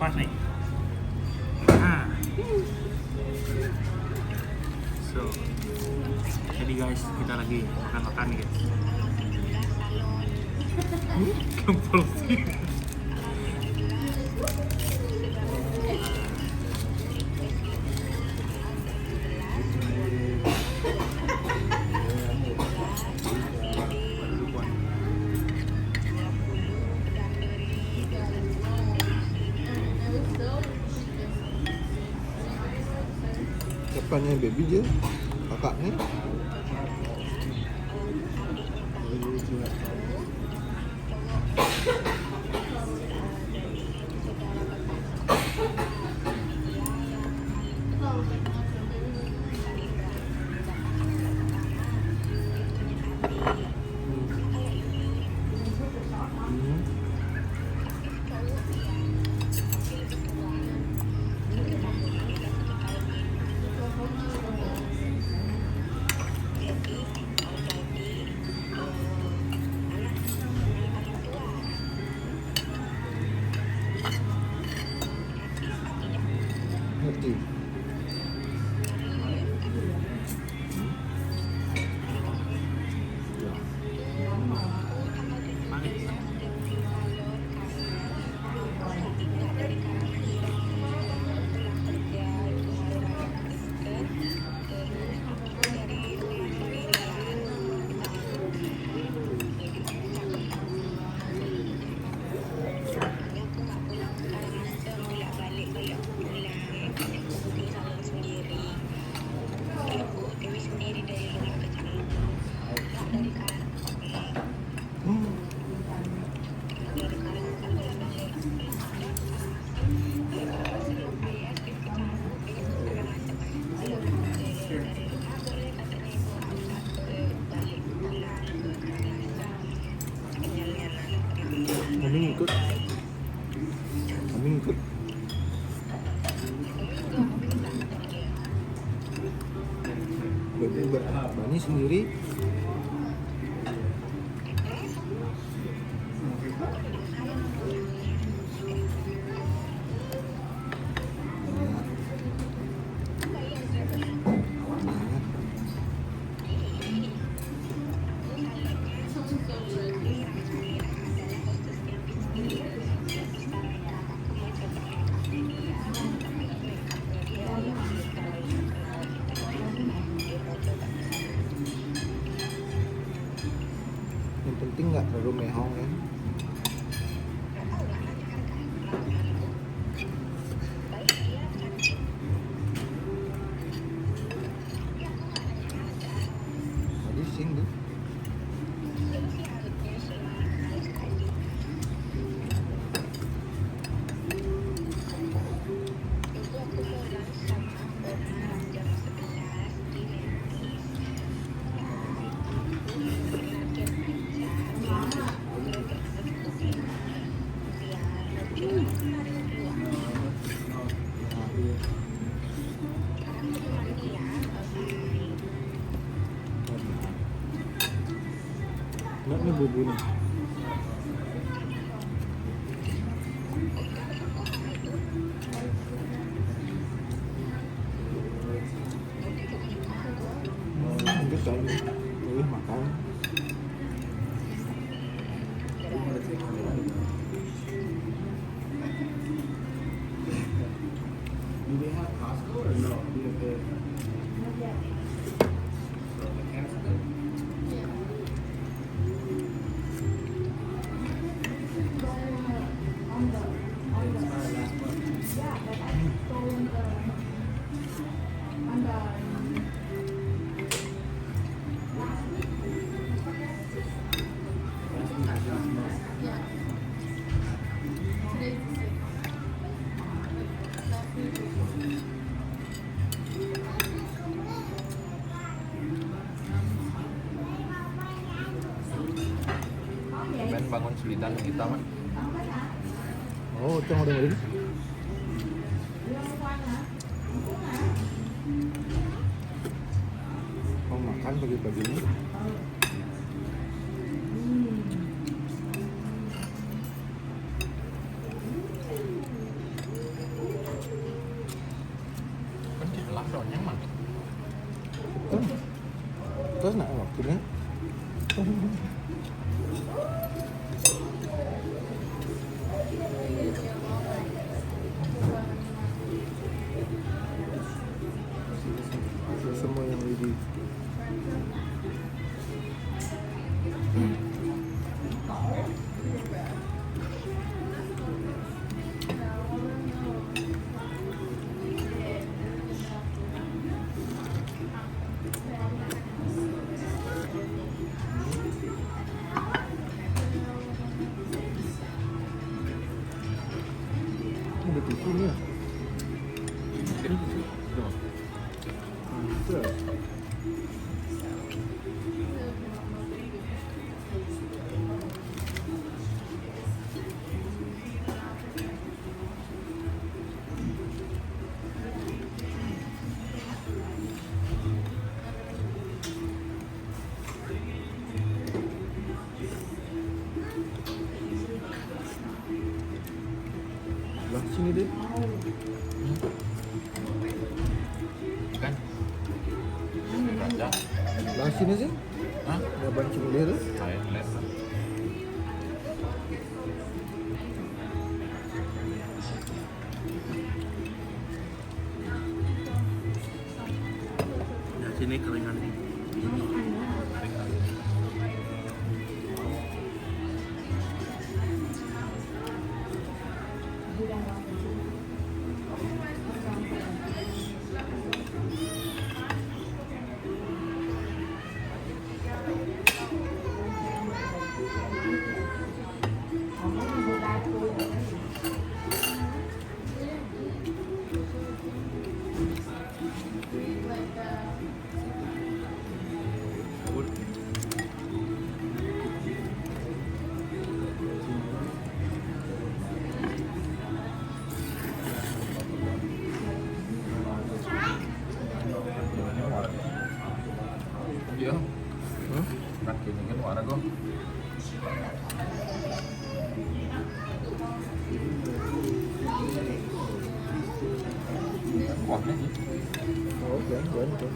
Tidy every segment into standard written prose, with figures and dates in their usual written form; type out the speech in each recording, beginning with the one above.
pas nih. Nah. So, jadi guys, kita lagi makan-makan nih guys. Kempel sih. Depannya baby dia, kakaknya. Ngerti. Kami ikut. Baby Bani sendiri. Yang penting nggak terlalu mehong ya. Tadi sing tuh. Enggak nih bumbunya. Lanjut kali. Boleh makan. Do they have Costco or no? So the Canada. Main bangun sulitan kita mah. Oh, itu yang udah ini. Mau makan pagi-pagi ini. atas nak waktu ni. Semua yang ready. Ada tisu ni lah. Betul. Lah sini dia. Kan? Raja. Hmm. Lah sini sih. Hah? Yang bancung dia tu. Saya lihat lah. Ya, sini keringan ini. Iya. Kaki ni kan warna kau. Kuahnya sih. Oh, okey. Betul.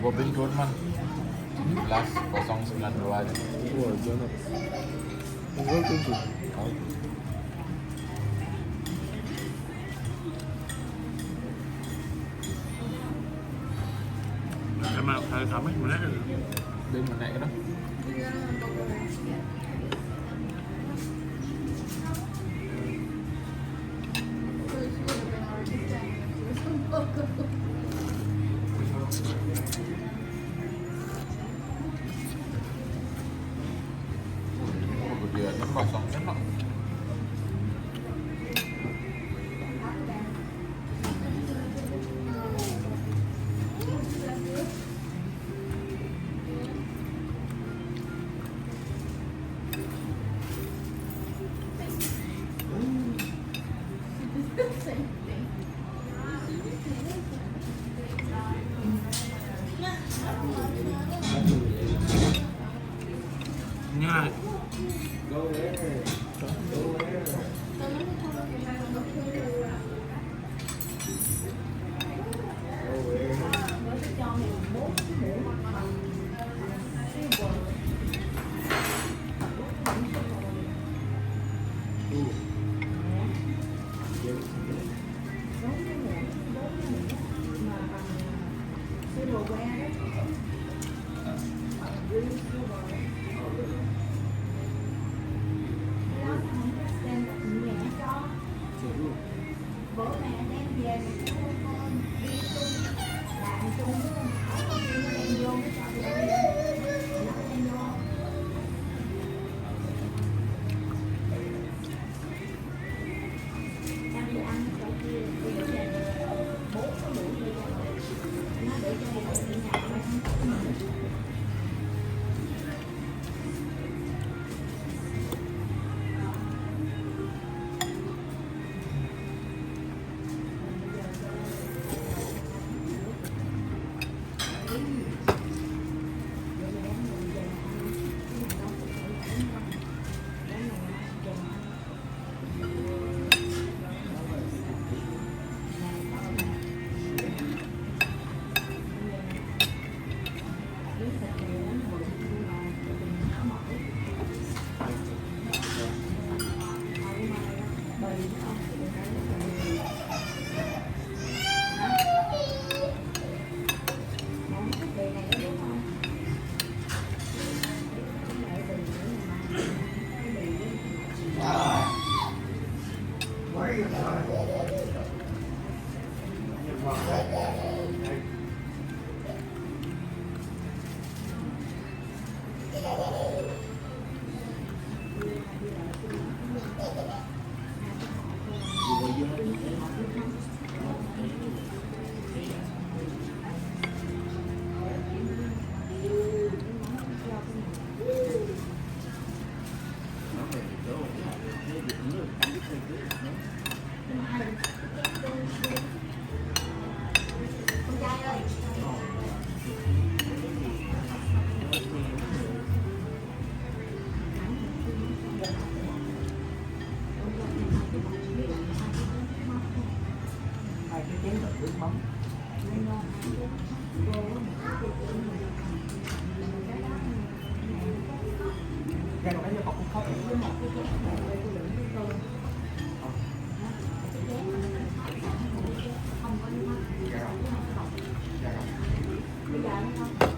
Bobby Dorman 11092 aja. Wah, jangan. Tinggal tunggu. Sama kali kami mana? Dari mana ya? Dia ni kosong enak. Ini lah.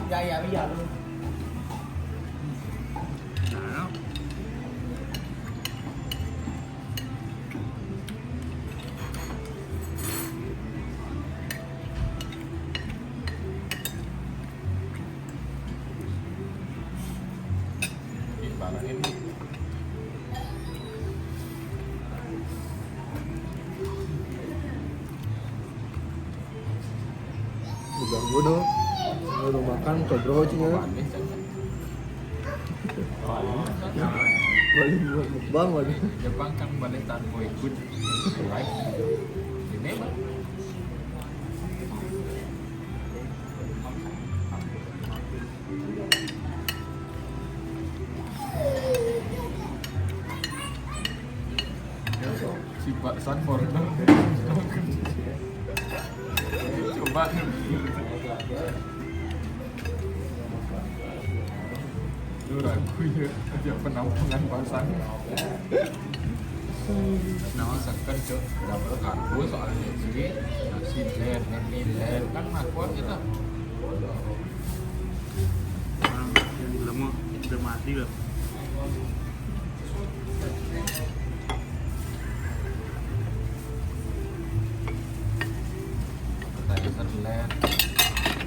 Dạ bây giờ luôn. Đó. Barang ini Ganggu dong. Baru makan kodro cina. manis kan. Balik buat mukbang lagi. Jepang kan balik tanpa ikut live. Ini mah si Pak Sanmor coba aku ya ada penampungan pasang nama sekan cok dapat karbo soalnya jadi nasi len nemi len kan makuat kita Orang yang lemah udah mati loh. Tyson len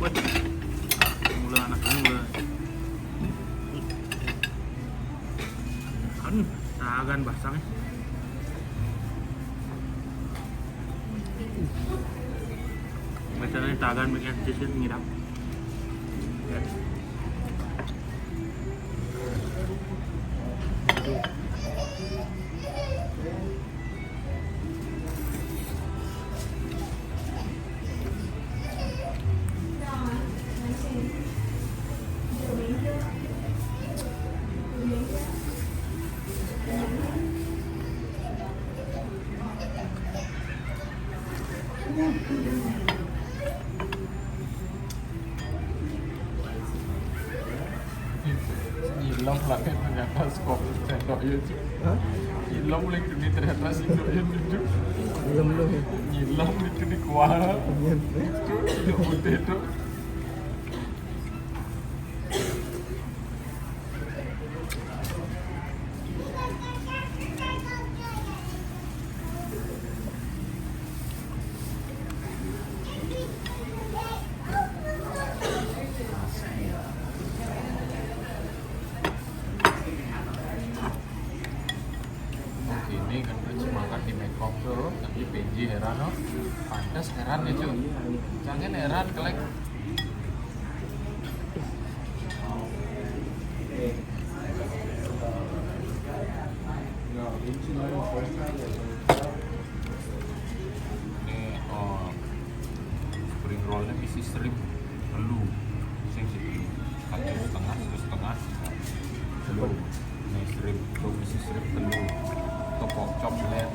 Wah, mulai anak mulai. Kan tagan basangnya. Biasanya tagan makan cheese kan ngidap. Ya. Nyilam lah kan ternyata skop sendok ya cuy. Hah? Nyilam lagi ini ternyata sendok ya duduk. Belum belum ya. Nyilam itu di kuala Iya. itu putih itu. Ini kan cuma makan di Mekong tuh, tapi PJ heran no. Pantes heran ya cuy. Jangan heran kelek. Ini spring rollnya isi shrimp telu, sing situ 1,5 telu. Ini shrimp tuh isi shrimp telu. Topok chop len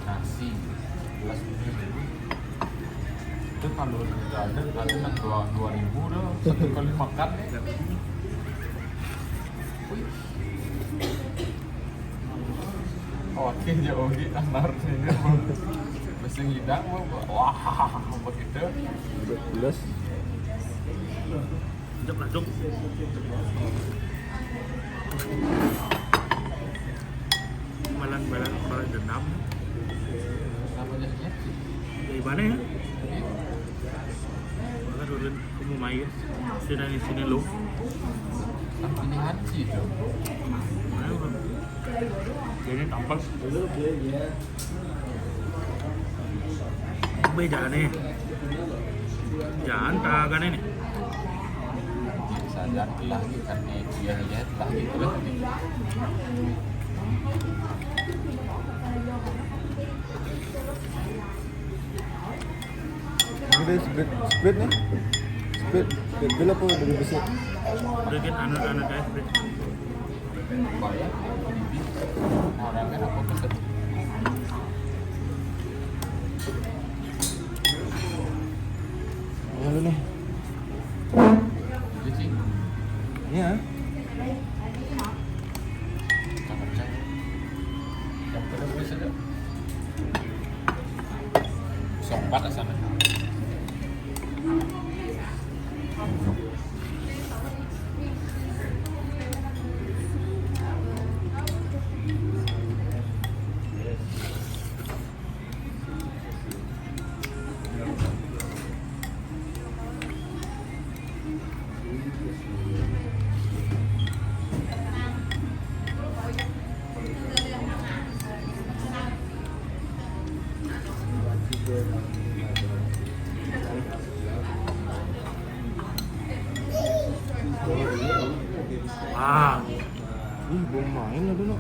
nasi gelas ini itu kalau ada kan 2.000 dah satu kali makan ya. Oh oke jauh di anar ini besi hidang wah begitu 12. Jok lah, jok. Malah balas dendam. Namanya sih. Dari mana ya? Maka turun ke rumah ya. Sini lo. Ini haji itu. Mana bro? Jadi tampal. Beda nih. Jangan kagak nih. Sadar lagi karena dia lagi terus nih. Ini deh split nih. Split gula apa dari besi? Udah kan anak-anak guys. Bayar ini orangnya aku pesen. Lalu nih. Jadi sih Iya. cakep. Yang kedua bisa deh. Sempat ke sana. Ah, Ih, belum main lah dulu.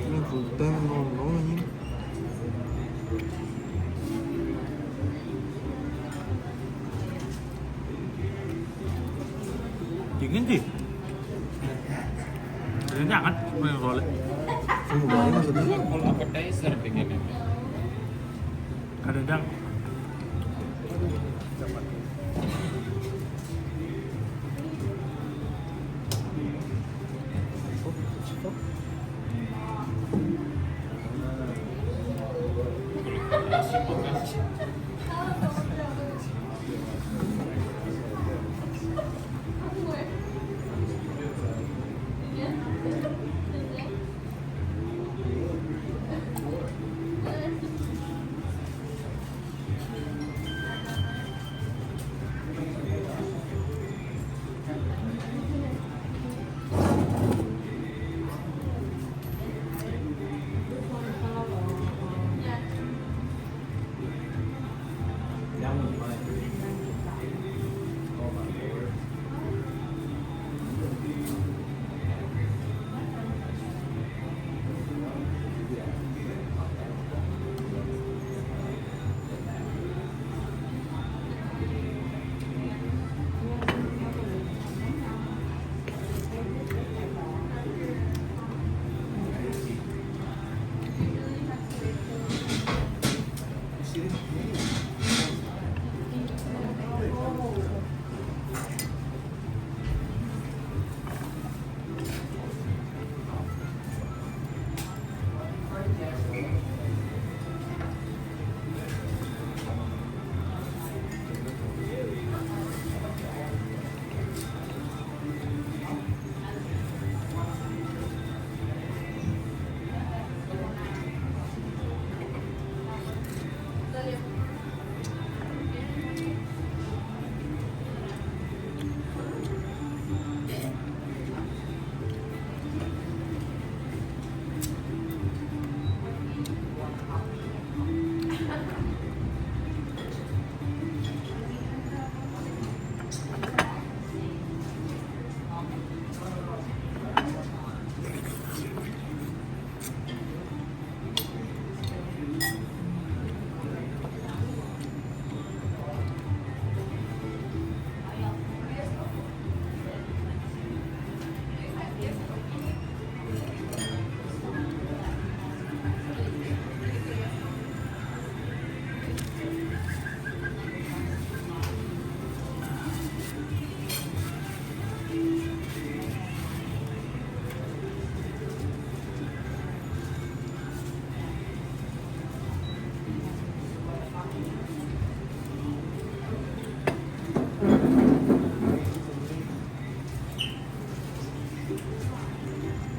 Ini full time nongkrong anjing. dingin sih. Ini jangan main roller. Semua banyak maksudnya. Full appetizer bikin ini. Kadang Nasi makan.